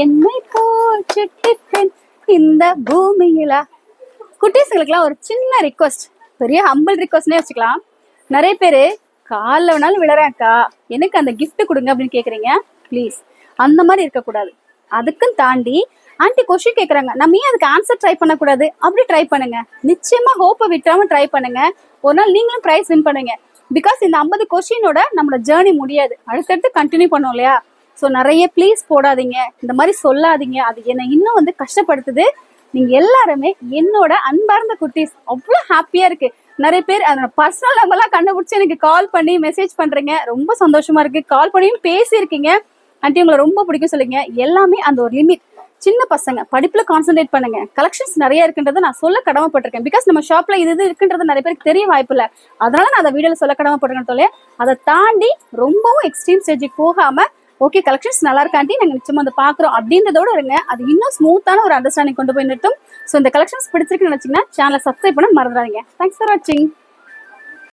என்னை போல் சிட்டி பெண் இந்த பூமியில. குட்டீஸ்களுக்குலாம் ஒரு சின்ன ரிக்வஸ்ட், பெரிய ஹம்பிள் ரிக்வஸ்ட்னே வச்சுக்கலாம். நிறைய பேரு காலில் வேணாலும் விழறேன்க்கா, எனக்கு அந்த கிஃப்ட் கொடுங்க அப்படின்னு கேக்குறீங்க. ப்ளீஸ் அந்த மாதிரி இருக்கக்கூடாது. அதுக்கும் தாண்டி ஆன்டி கொஸ்டின் கேட்குறாங்க, நம்ம ஏன் அதுக்கு ஆன்சர் ட்ரை பண்ணக்கூடாது? அப்படி ட்ரை பண்ணுங்க. நிச்சயமா ஹோப்பை விட்டுறாம ட்ரை பண்ணுங்க. ஒரு நாள் நீங்களும் ப்ரைஸ் வின் பண்ணுங்க. பிகாஸ் இந்த 50 கொஸ்டினோட நம்மளோட ஜேர்னி முடியாது, அடுத்தடுத்து கண்டினியூ பண்ணும் இல்லையா? ஸோ நிறைய ப்ளீஸ் போடாதீங்க, இந்த மாதிரி சொல்லாதீங்க. அது என்னை இன்னும் வந்து கஷ்டப்படுத்துது. நீங்க எல்லாருமே என்னோட அன்பார்ந்த குட்டீஸ், அவ்வளோ ஹாப்பியா இருக்கு. நிறைய பேர் அதோட பர்சனல் நம்பர்லாம் கண்டுபிடிச்சு எனக்கு கால் பண்ணி மெசேஜ் பண்றீங்க. ரொம்ப சந்தோஷமா இருக்கு. கால் பண்ணியும் பேசியிருக்கீங்க. ஆண்டி உங்களை ரொம்ப பிடிக்கும் சொல்லுங்க. எல்லாமே அந்த ஒரு லிமிட். சின்ன பசங்க படிப்புல கான்சென்ட்ரேட் பண்ணுங்க. கலெக்ஷன்ஸ் நிறைய இருக்குன்றதை நான் சொல்ல கடமைப்பட்டிருக்கேன். பிகாஸ் நம்ம ஷாப்ல இது இருக்குன்றது நிறைய பேருக்கு தெரிய வாய்ப்பு இல்லை. அதனால நான் அதை வீடியோல சொல்ல கடமைப்பட்டிருக்கேன். அதை தாண்டி ரொம்பவும் எக்ஸ்ட்ரீம் ஸ்டேஜுக்கு போகாம, ஓகே கலெக்ஷன்ஸ் நல்லா இருக்காண்டி நாங்கள் நிச்சயமா அதை பாக்குறோம் அப்படின்றதோட இருங்க. அது இன்னும் ஸ்மூத்தான ஒரு அண்டர்ஸ்டாண்டிங் கொண்டு போய் நிறுத்தும். ஸோ இந்த கலெக்ஷன்ஸ் பிடிச்சிருக்குன்னு நினைச்சீங்கன்னா சேனலை சப்ஸ்கிரைப் பண்ண மறந்துடாதீங்க. தேங்க்ஸ் ஃபார் வாட்சிங்.